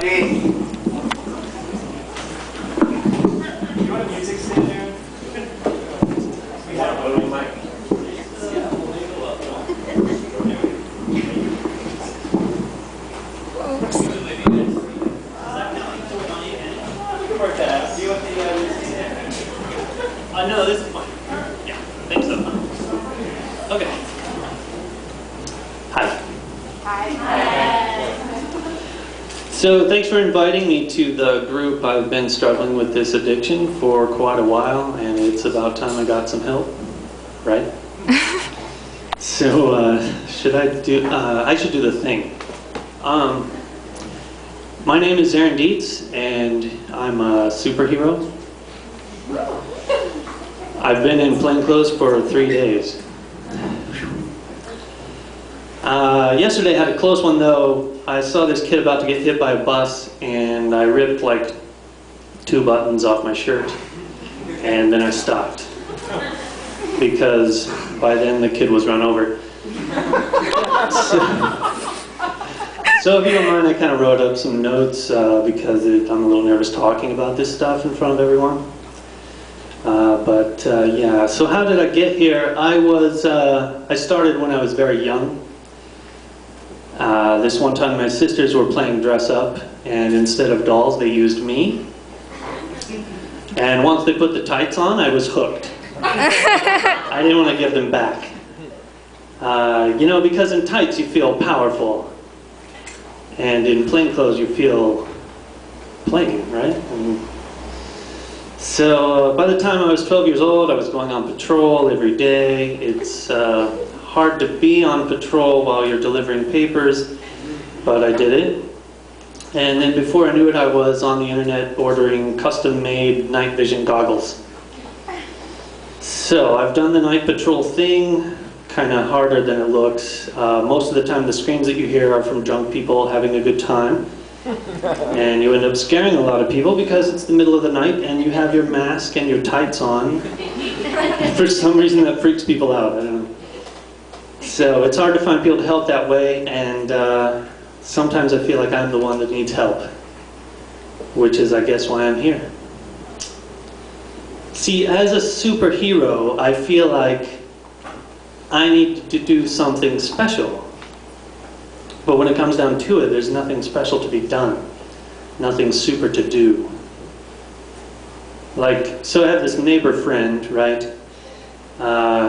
Dean. You want a music stand there? We have a little mic. No, this is fine. Yeah, I think so. Okay. Hi. Hi. So thanks for inviting me to the group. I've been struggling with this addiction for quite a while, and it's about time I got some help, right? So I should do the thing. My name is Dietz, and I'm a superhero. I've been in plain clothes for 3 days. Yesterday I had a close one though. I saw this kid about to get hit by a bus, and I ripped like 2 buttons off my shirt, and then I stopped because by then the kid was run over. So if you don't mind, I kind of wrote up some notes because I'm a little nervous talking about this stuff in front of everyone. Yeah, so how did I get here? I started when I was very young. This one time my sisters were playing dress up, and instead of dolls they used me. And once they put the tights on, I was hooked. I didn't want to give them back. You know, because in tights you feel powerful. And in plain clothes you feel plain, right? So by the time I was 12 years old, I was going on patrol every day. It's hard to be on patrol while you're delivering papers, but I did it. And then before I knew it, I was on the internet ordering custom-made night vision goggles. So I've done the night patrol thing, kind of harder than it looks. Most of the time the screams that you hear are from drunk people having a good time. And you end up scaring a lot of people because it's the middle of the night and you have your mask and your tights on. For some reason that freaks people out, I don't know. So it's hard to find people to help that way, and sometimes I feel like I'm the one that needs help, which is, I guess, why I'm here. See, as a superhero, I feel like I need to do something special. But when it comes down to it, there's nothing special to be done. Nothing super to do. Like, so I have this neighbor friend, right?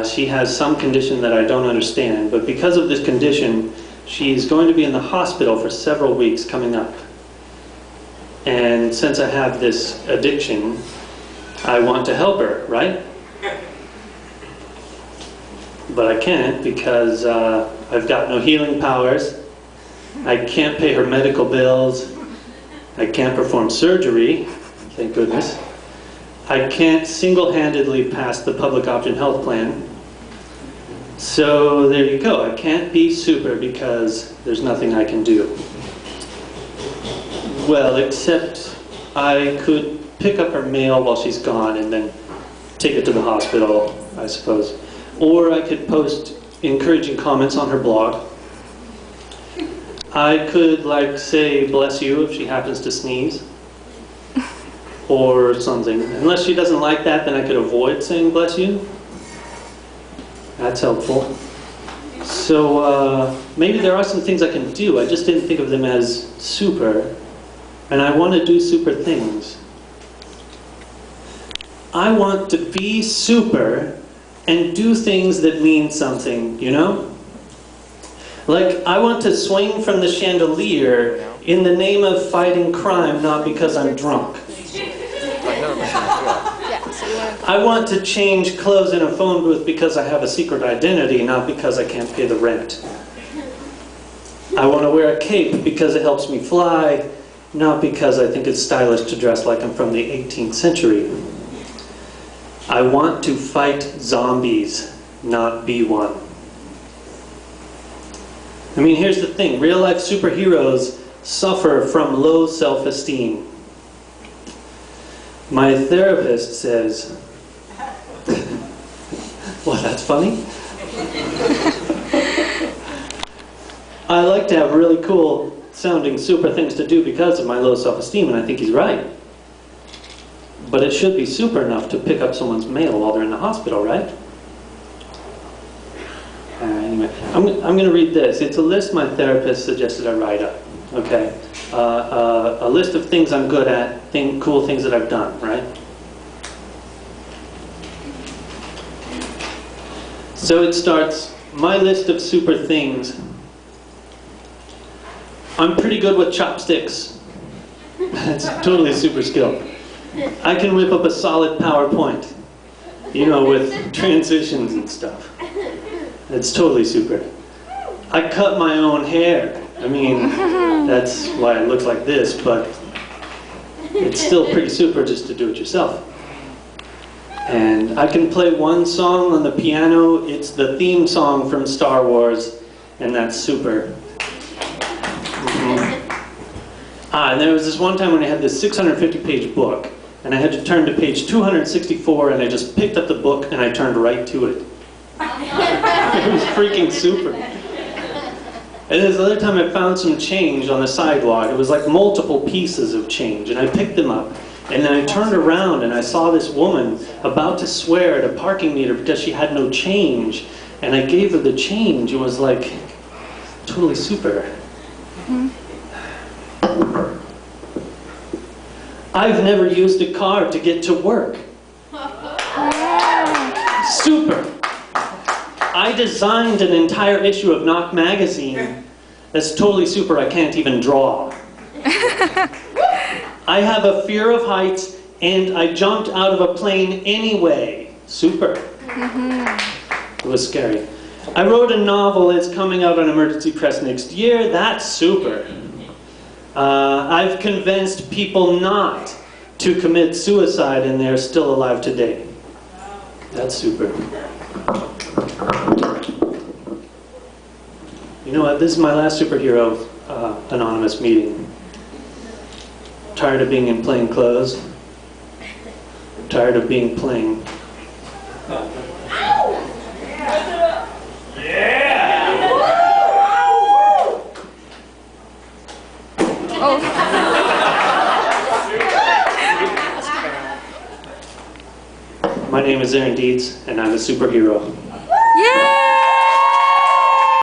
She has some condition that I don't understand, but because of this condition, she's going to be in the hospital for several weeks coming up. And since I have this addiction, I want to help her, right? But I can't because I've got no healing powers. I can't pay her medical bills. I can't perform surgery, thank goodness. I can't single-handedly pass the public option health plan. So there you go. I can't be super because there's nothing I can do. Well, except I could pick up her mail while she's gone and then take it to the hospital, I suppose. Or I could post encouraging comments on her blog. I could, like, say bless you if she happens to sneeze. Or something. Unless she doesn't like that, then I could avoid saying bless you. That's helpful. So maybe there are some things I can do. I just didn't think of them as super. And I want to do super things. I want to be super and do things that mean something, you know? Like, I want to swing from the chandelier in the name of fighting crime, not because I'm drunk. I want to change clothes in a phone booth because I have a secret identity, not because I can't pay the rent. I want to wear a cape because it helps me fly, not because I think it's stylish to dress like I'm from the 18th century. I want to fight zombies, not be one. I mean, here's the thing. Real-life superheroes suffer from low self-esteem. My therapist says, well, that's funny. I like to have really cool sounding super things to do because of my low self-esteem, and I think he's right. But it should be super enough to pick up someone's mail while they're in the hospital, right? Anyway, I'm going to read this. It's a list my therapist suggested I write up, okay? A list of things I'm good at, cool things that I've done, right? So it starts, my list of super things. I'm pretty good with chopsticks. That's totally a super skill. I can whip up a solid PowerPoint, you know, with transitions and stuff. It's totally super. I cut my own hair. I mean, that's why it looks like this, but it's still pretty super just to do it yourself. And I can play one song on the piano. It's the theme song from Star Wars, and that's super. And there was this one time when I had this 650-page book, and I had to turn to page 264, and I just picked up the book and I turned right to it. It was freaking super. And this other time I found some change on the sidewalk. It was like multiple pieces of change, and I picked them up. And then I turned around and I saw this woman about to swear at a parking meter because she had no change. And I gave her the change. It was like totally super. I've never used a car to get to work. Super. I designed an entire issue of Knock magazine. That's totally super. I can't even draw. I have a fear of heights, and I jumped out of a plane anyway. Super. It was scary. I wrote a novel. It's coming out on Emergency Press next year. That's super. I've convinced people not to commit suicide, and they're still alive today. That's super. You know what? This is my last superhero anonymous meeting. Tired of being in plain clothes. Tired of being plain. My name is Dietz, and I'm a superhero.